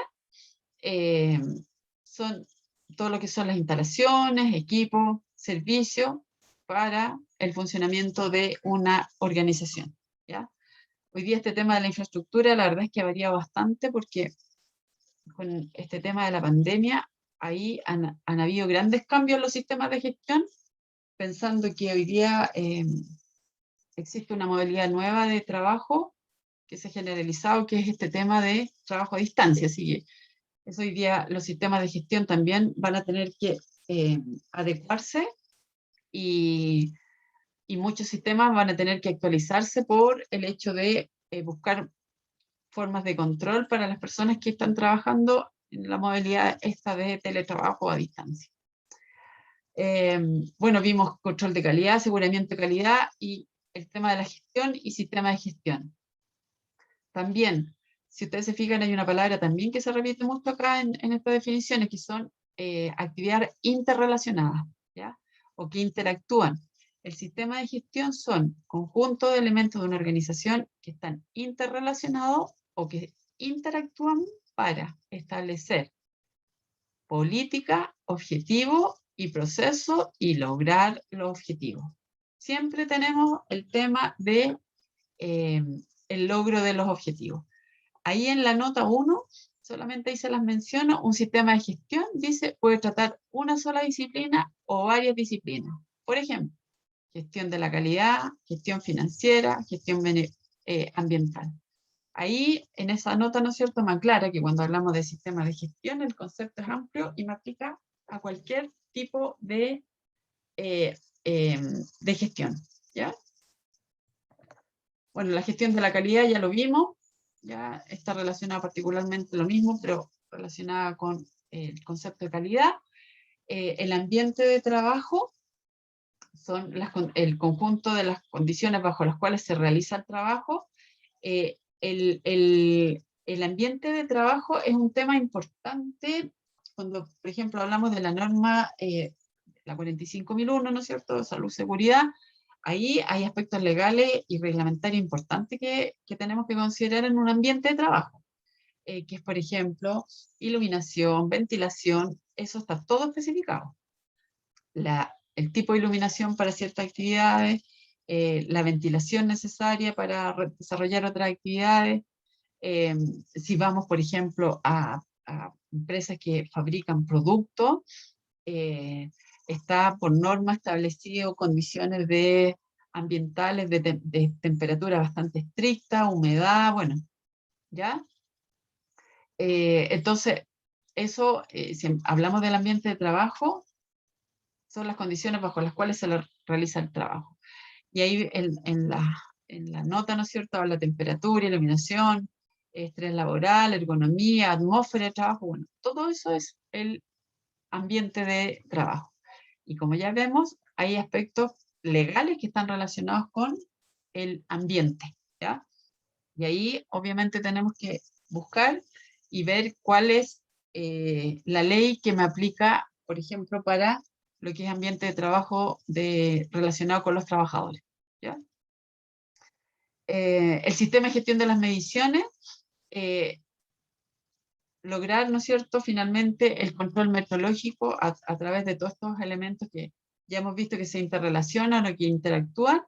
son todo lo que son las instalaciones, equipos, servicios para el funcionamiento de una organización. ¿Ya? Hoy día este tema de la infraestructura, la verdad es que ha variado bastante porque con este tema de la pandemia, ahí han habido grandes cambios en los sistemas de gestión, pensando que hoy día existe una modalidad nueva de trabajo que se ha generalizado, que es este tema de trabajo a distancia. Así que eso hoy día los sistemas de gestión también van a tener que adecuarse y muchos sistemas van a tener que actualizarse por el hecho de buscar formas de control para las personas que están trabajando en la modalidad esta de teletrabajo a distancia. Bueno, vimos control de calidad, aseguramiento de calidad y el tema de la gestión y sistema de gestión. También, si ustedes se fijan, hay una palabra también que se repite mucho acá en estas definiciones, que son actividades interrelacionadas, ¿ya? O que interactúan. El sistema de gestión son conjunto de elementos de una organización que están interrelacionados o que interactúan para establecer política, objetivo y proceso y lograr los objetivos. Siempre tenemos el tema de el logro de los objetivos. Ahí en la nota 1, solamente ahí se las menciono, un sistema de gestión, dice, puede tratar una sola disciplina o varias disciplinas. Por ejemplo, gestión de la calidad, gestión financiera, gestión ambiental. Ahí, en esa nota, ¿no es cierto?, me aclara que cuando hablamos de sistemas de gestión, el concepto es amplio y me aplica a cualquier tipo de gestión, ¿ya? Bueno, la gestión de la calidad ya lo vimos, ya está relacionada particularmente lo mismo, pero relacionada con el concepto de calidad. El ambiente de trabajo son el conjunto de las condiciones bajo las cuales se realiza el trabajo. El ambiente de trabajo es un tema importante cuando, por ejemplo, hablamos de la norma, la 45001, ¿no es cierto?, salud, seguridad. Ahí hay aspectos legales y reglamentarios importantes que tenemos que considerar en un ambiente de trabajo, que es, por ejemplo, iluminación, ventilación, eso está todo especificado. El tipo de iluminación para ciertas actividades, la ventilación necesaria para desarrollar otras actividades. Si vamos, por ejemplo, a empresas que fabrican productos, está por norma establecido condiciones ambientales de temperatura bastante estricta, humedad, bueno, ¿ya? Entonces, eso, si hablamos del ambiente de trabajo, son las condiciones bajo las cuales se realiza el trabajo. Y ahí en la nota, ¿no es cierto?, habla temperatura, iluminación, estrés laboral, ergonomía, atmósfera de trabajo, bueno, todo eso es el ambiente de trabajo. Y como ya vemos, hay aspectos legales que están relacionados con el ambiente, ¿ya? Y ahí obviamente tenemos que buscar y ver cuál es la ley que me aplica, por ejemplo, para lo que es ambiente de trabajo relacionado con los trabajadores, ¿ya? El sistema de gestión de las mediciones, lograr, ¿no es cierto?, finalmente el control metrológico a través de todos estos elementos que ya hemos visto que se interrelacionan o que interactúan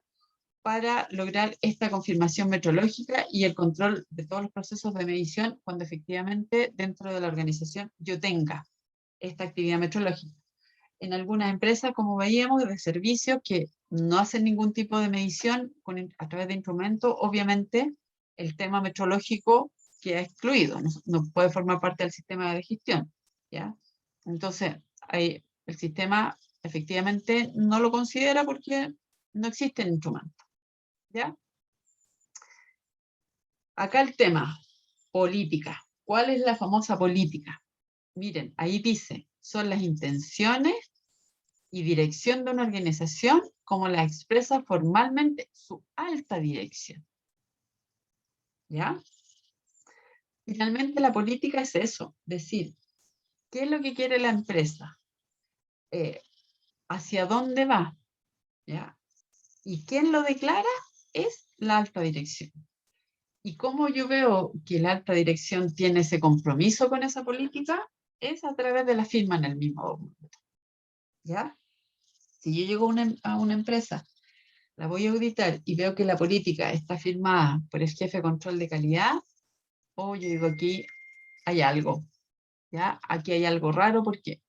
para lograr esta confirmación metrológica y el control de todos los procesos de medición cuando efectivamente dentro de la organización yo tenga esta actividad metrológica. En algunas empresas, como veíamos, de servicios que no hacen ningún tipo de medición a través de instrumentos, obviamente el tema metrológico queda excluido, no puede formar parte del sistema de gestión, ¿ya? Entonces, el sistema efectivamente no lo considera porque no existen instrumentos, ¿ya? Acá el tema, política. ¿Cuál es la famosa política? Miren, ahí dice, son las intenciones y dirección de una organización como la expresa formalmente su alta dirección. ¿Ya? Finalmente la política es eso, decir, ¿qué es lo que quiere la empresa? ¿Hacia dónde va? ¿Ya? Y quién lo declara es la alta dirección. Y cómo yo veo que la alta dirección tiene ese compromiso con esa política es a través de la firma en el mismo documento. ¿Ya? Si yo llego a una empresa, la voy a auditar y veo que la política está firmada por el jefe de control de calidad, o yo digo aquí hay algo, ¿ya? Aquí hay algo raro porque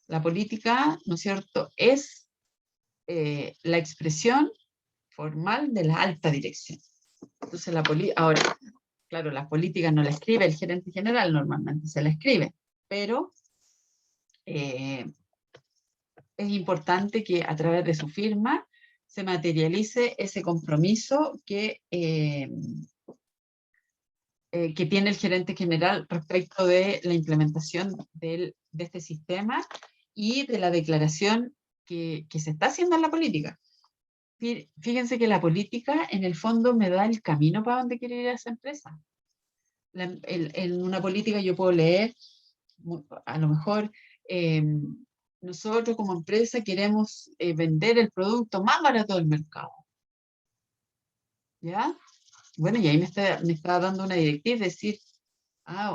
la política, ¿no es cierto?, es la expresión formal de la alta dirección. Entonces ahora, claro, las políticas no la escribe el gerente general, normalmente se la escribe, pero es importante que a través de su firma se materialice ese compromiso que tiene el gerente general respecto de la implementación de este sistema y de la declaración que se está haciendo en la política. Fíjense que la política en el fondo me da el camino para donde quiere ir esa empresa. En una política yo puedo leer, a lo mejor, nosotros como empresa queremos vender el producto más barato del mercado. ¿Ya? Bueno, y ahí me está dando una directriz, es decir,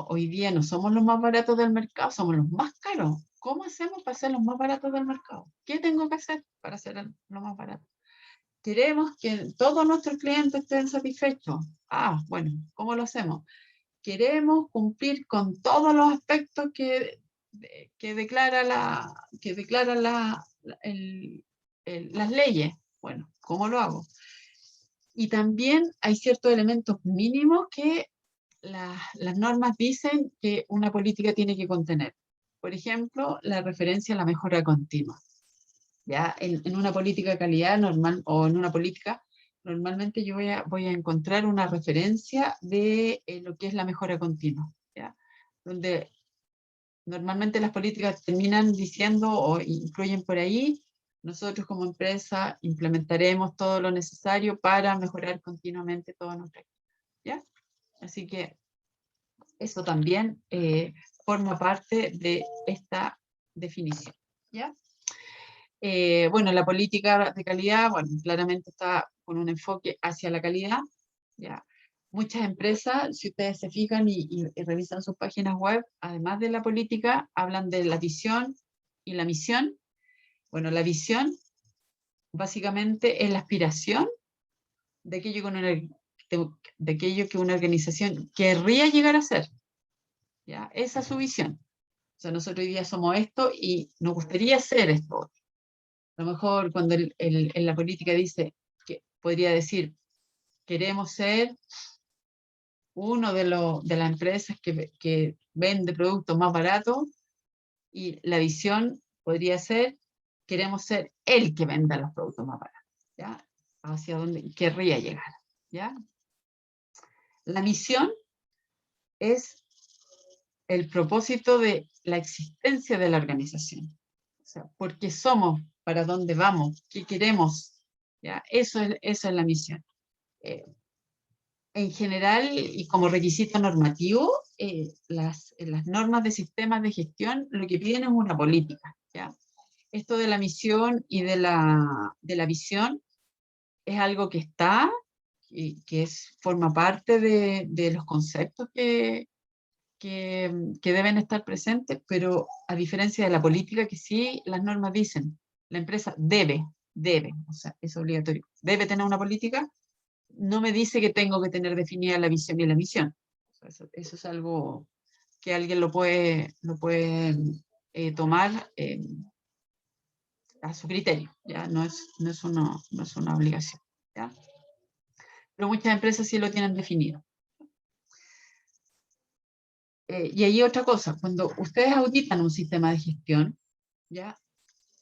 hoy día no somos los más baratos del mercado, somos los más caros. ¿Cómo hacemos para ser los más baratos del mercado? ¿Qué tengo que hacer para ser lo más barato? Queremos que todos nuestros clientes estén satisfechos. Bueno, ¿cómo lo hacemos? Queremos cumplir con todos los aspectos que declara las leyes. Bueno, ¿cómo lo hago? Y también hay ciertos elementos mínimos que las normas dicen que una política tiene que contener. Por ejemplo, la referencia a la mejora continua. ¿Ya? En una política de calidad normal o en una política, normalmente yo voy a encontrar una referencia de lo que es la mejora continua, ¿ya? Donde normalmente las políticas terminan diciendo o incluyen por ahí, nosotros como empresa implementaremos todo lo necesario para mejorar continuamente todo nuestro, ¿ya? Así que eso también forma parte de esta definición, ¿ya? Bueno, la política de calidad, bueno, claramente está con un enfoque hacia la calidad, ¿ya? Muchas empresas, si ustedes se fijan y revisan sus páginas web, además de la política, hablan de la visión y la misión. Bueno, la visión básicamente es la aspiración de aquello que una organización querría llegar a ser, ¿ya? Esa es su visión. O sea, nosotros hoy día somos esto y nos gustaría ser esto otro. A lo mejor cuando en la política dice, que podría decir, queremos ser uno de las empresas que vende productos más baratos, y la visión podría ser, queremos ser el que venda los productos más baratos, ¿ya? Hacia donde querría llegar, ¿ya? La misión es el propósito de la existencia de la organización. O sea, ¿por qué somos? ¿Para dónde vamos? ¿Qué queremos? ¿Ya? Esa es la misión. En general, y como requisito normativo, las normas de sistemas de gestión lo que piden es una política, ¿ya? Esto de la misión y de la visión es algo que está, y que forma parte de los conceptos que deben estar presentes, pero a diferencia de la política, que sí las normas dicen, la empresa debe, o sea, es obligatorio, debe tener una política, no me dice que tengo que tener definida la visión y la misión. O sea, eso es algo que alguien lo puede tomar a su criterio, ¿ya? No es una obligación, ¿ya? Pero muchas empresas sí lo tienen definido. Y ahí otra cosa, cuando ustedes auditan un sistema de gestión, ¿ya?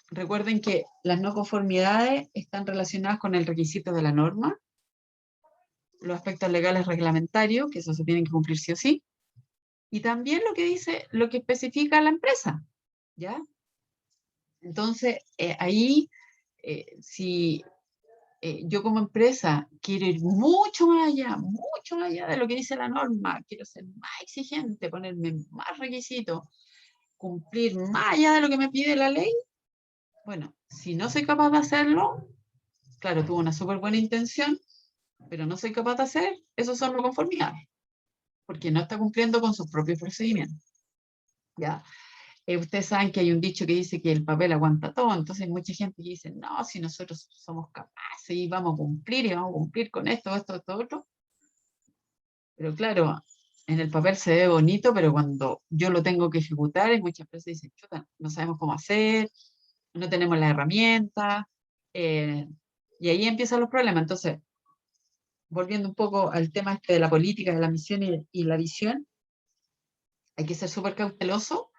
Recuerden que las no conformidades están relacionadas con el requisito de la norma, los aspectos legales reglamentarios, que eso se tienen que cumplir sí o sí, y también lo que dice, lo que especifica la empresa, ¿ya? Entonces, ahí, si yo como empresa quiero ir mucho más allá de lo que dice la norma, quiero ser más exigente, ponerme más requisitos, cumplir más allá de lo que me pide la ley, bueno, si no soy capaz de hacerlo, claro, tuve una súper buena intención, pero no soy capaz de hacer, esos son no conformidades, porque no está cumpliendo con sus propios procedimientos, ¿ya? Ustedes saben que hay un dicho que dice que el papel aguanta todo, entonces hay mucha gente que dice, no, si nosotros somos capaces y vamos a cumplir con esto, otro. Pero claro, en el papel se ve bonito, pero cuando yo lo tengo que ejecutar, hay muchas veces dicen, chuta, no sabemos cómo hacer, no tenemos las herramientas, y ahí empiezan los problemas. Entonces, volviendo un poco al tema este de la política, de la misión y la visión, hay que ser súper cauteloso.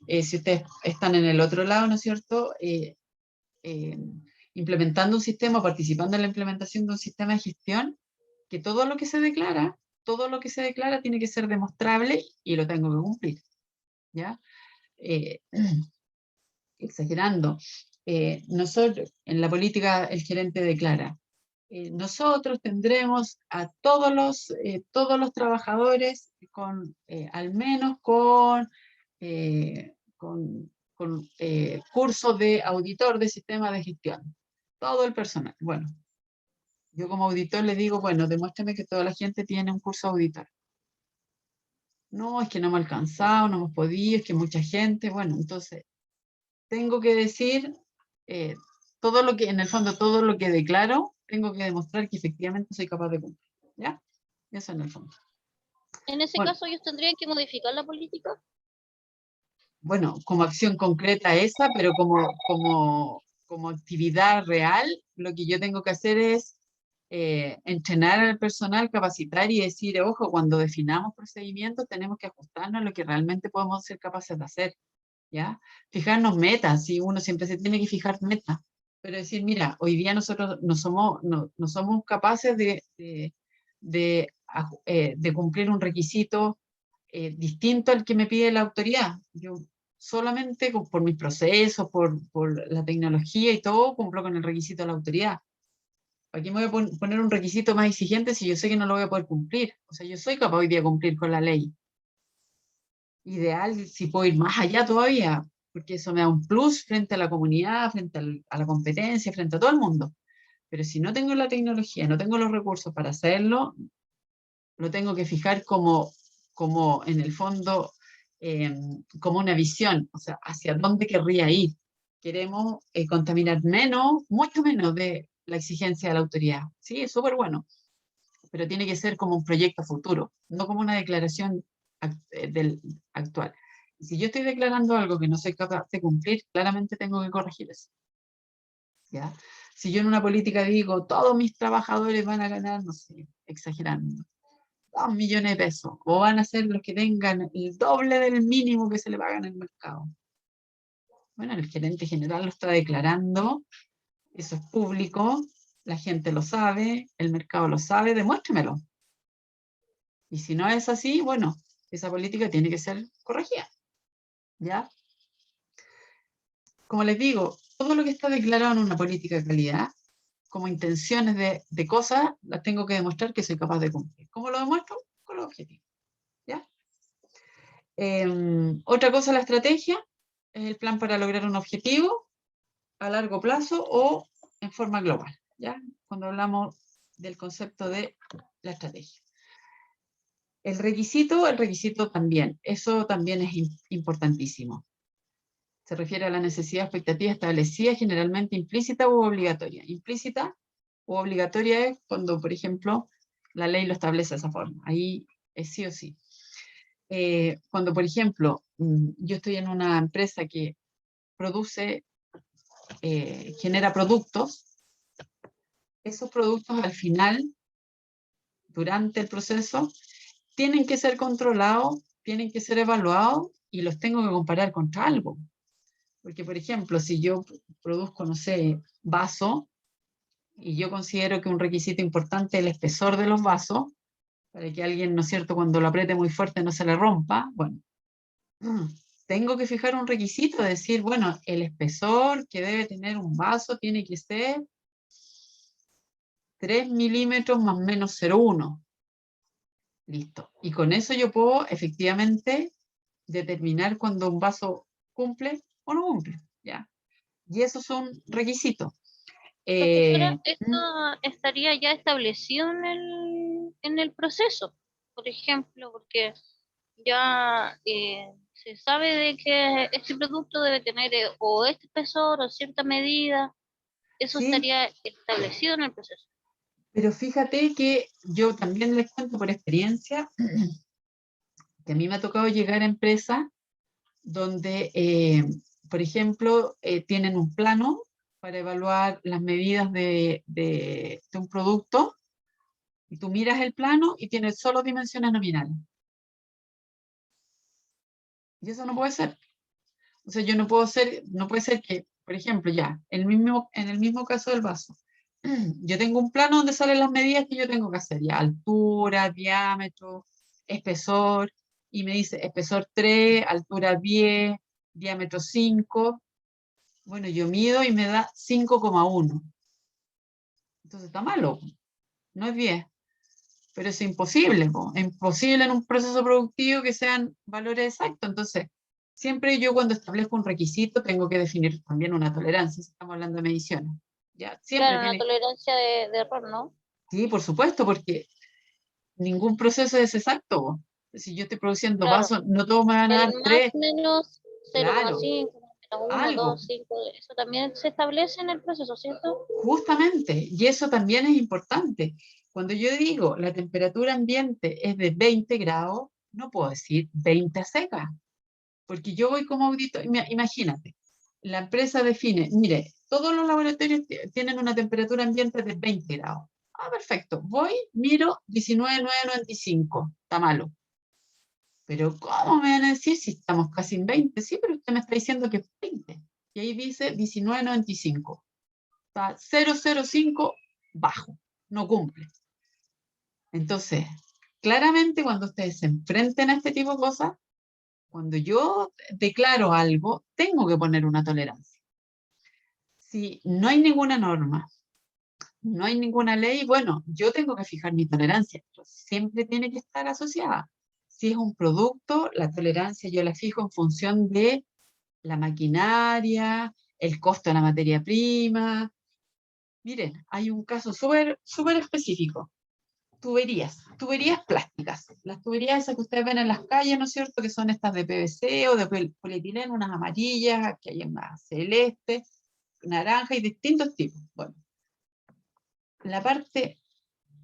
Si ustedes están en el otro lado, ¿no es cierto? Implementando un sistema, participando en la implementación de un sistema de gestión, que todo lo que se declara tiene que ser demostrable y lo tengo que cumplir, ¿ya? Exagerando. Nosotros, en la política, el gerente declara, nosotros tendremos a todos los trabajadores al menos con cursos de auditor de sistemas de gestión. Todo el personal. Bueno, yo como auditor le digo, bueno, demuéstrame que toda la gente tiene un curso de auditor. No, es que no me ha alcanzado, no hemos podido, es que mucha gente. Bueno, entonces, tengo que decir todo lo que, en el fondo, todo lo que declaro, tengo que demostrar que efectivamente soy capaz de cumplir. ¿Ya? Eso en el fondo. En ese Bueno. caso, ellos tendrían que modificar la política. Bueno, como acción concreta esa, pero como actividad real, lo que yo tengo que hacer es entrenar al personal, capacitar y decir, ojo, cuando definamos procedimientos tenemos que ajustarnos a lo que realmente podemos ser capaces de hacer, ¿ya? Fijarnos metas, y uno siempre se tiene que fijar metas, pero decir, mira, hoy día nosotros no somos capaces de cumplir un requisito distinto al que me pide la autoridad. Yo solamente por mis procesos, por la tecnología y todo, cumplo con el requisito de la autoridad. ¿Para qué me voy a poner un requisito más exigente si yo sé que no lo voy a poder cumplir? O sea, yo soy capaz hoy día de cumplir con la ley. Ideal si puedo ir más allá todavía, porque eso me da un plus frente a la comunidad, frente a la competencia, frente a todo el mundo. Pero si no tengo la tecnología, no tengo los recursos para hacerlo, lo tengo que fijar como en el fondo, como una visión, o sea, hacia dónde querría ir. Queremos contaminar menos, mucho menos de la exigencia de la autoridad. Sí, es súper bueno, pero tiene que ser como un proyecto futuro, no como una declaración actual. Si yo estoy declarando algo que no soy capaz de cumplir, claramente tengo que corregir eso. ¿Ya? Si yo en una política digo, todos mis trabajadores van a ganar, no sé, exagerando, 2 millones de pesos, o van a ser los que tengan el doble del mínimo que se le paga en el mercado. Bueno, el gerente general lo está declarando, eso es público, la gente lo sabe, el mercado lo sabe, demuéstremelo. Y si no es así, bueno, esa política tiene que ser corregida. ¿Ya? Como les digo, todo lo que está declarado en una política de calidad, como intenciones de cosas, las tengo que demostrar que soy capaz de cumplir. ¿Cómo lo demuestro? Con los objetivos. ¿Ya? Otra cosa, la estrategia, es el plan para lograr un objetivo a largo plazo o en forma global. ¿Ya? Cuando hablamos del concepto de la estrategia. El requisito también, eso también es importantísimo. Se refiere a la necesidad expectativa establecida, generalmente implícita u obligatoria. Implícita u obligatoria es cuando, por ejemplo, la ley lo establece de esa forma. Ahí es sí o sí. Cuando, por ejemplo, yo estoy en una empresa que produce, genera productos, esos productos al final, durante el proceso, tienen que ser controlados, tienen que ser evaluados y los tengo que comparar contra algo. Porque, por ejemplo, si yo produzco, no sé, vaso, y yo considero que un requisito importante es el espesor de los vasos, para que alguien, ¿no es cierto?, cuando lo apriete muy fuerte no se le rompa, bueno, tengo que fijar un requisito, decir, bueno, el espesor que debe tener un vaso tiene que ser 3 milímetros más menos 0,1. Listo. Y con eso yo puedo efectivamente determinar cuando un vaso cumple o no cumple, ¿ya? Y esos son requisitos. Profesora, ¿esto ¿Mm? estaría ya establecido en el proceso? Por ejemplo, porque ya se sabe de que este producto debe tener o este espesor o cierta medida. Eso Sí, estaría establecido en el proceso. pero fíjate que yo también les cuento por experiencia que a mí me ha tocado llegar a empresas donde, por ejemplo, tienen un plano para evaluar las medidas de un producto, y tú miras el plano y tiene solo dimensiones nominales. Y eso no puede ser. O sea, yo no puedo ser, no puede ser que, por ejemplo, ya, en el mismo caso del vaso, yo tengo un plano donde salen las medidas que yo tengo que hacer, ya, altura, diámetro, espesor, y me dice espesor 3, altura 10, diámetro 5. Bueno, yo mido y me da 5,1. Entonces está malo, no es 10. Pero es imposible, po. Es imposible en un proceso productivo que sean valores exactos. Entonces, siempre yo cuando establezco un requisito tengo que definir también una tolerancia, si estamos hablando de mediciones. Ya, siempre Claro, una tiene, tolerancia de error, ¿no? sí, por supuesto, porque ningún proceso es exacto, po. Si yo estoy produciendo Claro. vasos, no todos me van a El dar más 3, menos claro, 0,5, menos 1, algo, 2, 5, eso también se establece en el proceso, ¿cierto? justamente, y eso también es importante. Cuando yo digo la temperatura ambiente es de 20 grados, no puedo decir 20 a seca, porque yo voy como auditor, imagínate, la empresa define, mire, todos los laboratorios tienen una temperatura ambiente de 20 grados. Ah, perfecto, voy, miro, 19,995, está malo. Pero ¿cómo me van a decir si estamos casi en 20? Sí, pero usted me está diciendo que es 20. Y ahí dice 19,95. Está 0,05 bajo, no cumple. Entonces, claramente cuando ustedes se enfrenten a este tipo de cosas, cuando yo declaro algo, tengo que poner una tolerancia. Si no hay ninguna norma, no hay ninguna ley, bueno, yo tengo que fijar mi tolerancia, pero siempre tiene que estar asociada. Si es un producto, la tolerancia yo la fijo en función de la maquinaria, el costo de la materia prima. Miren, hay un caso súper específico. Tuberías plásticas. Las tuberías esas que ustedes ven en las calles, ¿no es cierto? Que son estas de PVC o de polietileno, unas amarillas, que hay más celeste, naranja y distintos tipos. Bueno, la parte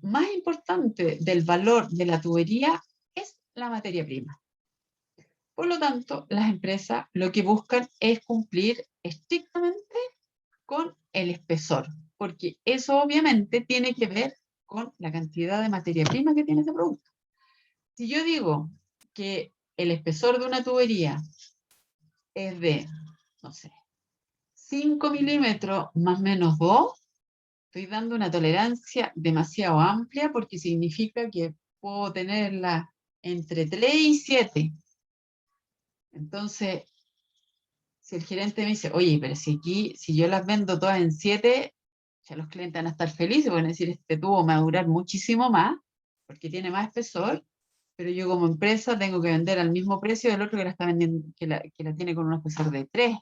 más importante del valor de la tubería es la materia prima. Por lo tanto, las empresas lo que buscan es cumplir estrictamente con el espesor, porque eso obviamente tiene que ver con la cantidad de materia prima que tiene ese producto. Si yo digo que el espesor de una tubería es de, no sé, 5 milímetros más o menos 2, estoy dando una tolerancia demasiado amplia porque significa que puedo tenerla entre 3 y 7. Entonces, si el gerente me dice, oye, pero si yo las vendo todas en 7, ya los clientes van a estar felices, van a decir, este tubo me va a durar muchísimo más, porque tiene más espesor, pero yo como empresa tengo que vender al mismo precio del otro que la está vendiendo, que la tiene con un espesor de 3.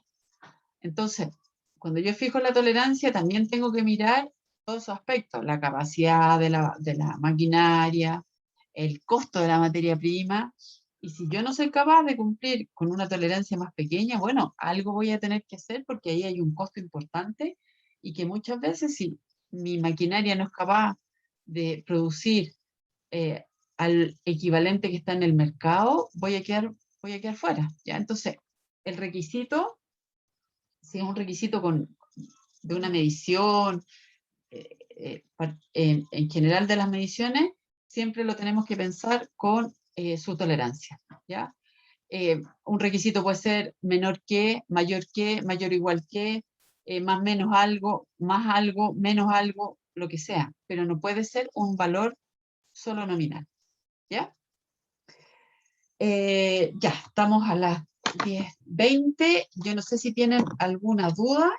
Entonces, cuando yo fijo la tolerancia, también tengo que mirar todos esos aspectos, la capacidad de la maquinaria, el costo de la materia prima, y si yo no soy capaz de cumplir con una tolerancia más pequeña, bueno, algo voy a tener que hacer porque ahí hay un costo importante y que muchas veces si mi maquinaria no es capaz de producir al equivalente que está en el mercado, voy a quedar fuera, ¿ya? Entonces, el requisito, si es un requisito de una medición, en general de las mediciones, siempre lo tenemos que pensar con su tolerancia, ¿ya? Un requisito puede ser menor que, mayor o igual que, más menos algo, menos algo, lo que sea, pero no puede ser un valor solo nominal, ¿ya? Ya, estamos a las 10:20, yo no sé si tienen alguna duda.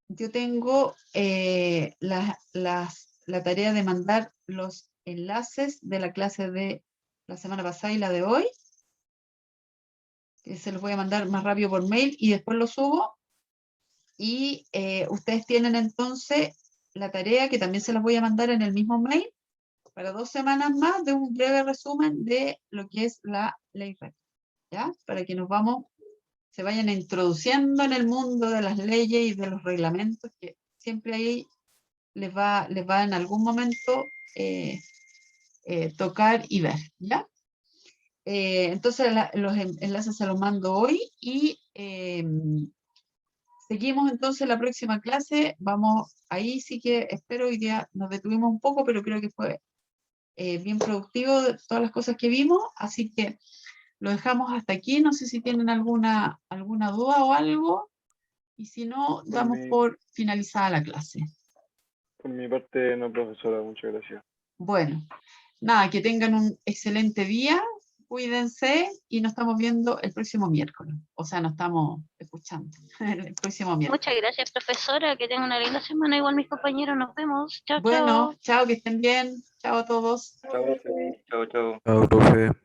Yo tengo la tarea de mandar los enlaces de la clase de la semana pasada y la de hoy. Se los voy a mandar más rápido por mail y después los subo. Y ustedes tienen entonces la tarea que también se las voy a mandar en el mismo mail para 2 semanas más de un breve resumen de lo que es la ley REP, ¿ya? Para que se vayan introduciendo en el mundo de las leyes y de los reglamentos, que siempre ahí les va en algún momento tocar y ver, ¿ya? Entonces los enlaces se los mando hoy y seguimos entonces la próxima clase. Vamos, ahí sí que espero, hoy día nos detuvimos un poco, pero creo que fue bien productivo de todas las cosas que vimos, así que lo dejamos hasta aquí. No sé si tienen alguna duda o algo, y si no, damos por finalizada la clase. Por mi parte, no, profesora, muchas gracias. Bueno, nada, que tengan un excelente día, cuídense y nos estamos viendo el próximo miércoles. O sea, nos estamos escuchando el próximo miércoles. Muchas gracias, profesora. Que tengan una linda semana. Igual mis compañeros, nos vemos. Chao, Bueno, chao. chao, que estén bien. Chao a todos. Chao, chao, chao. Chao, profe.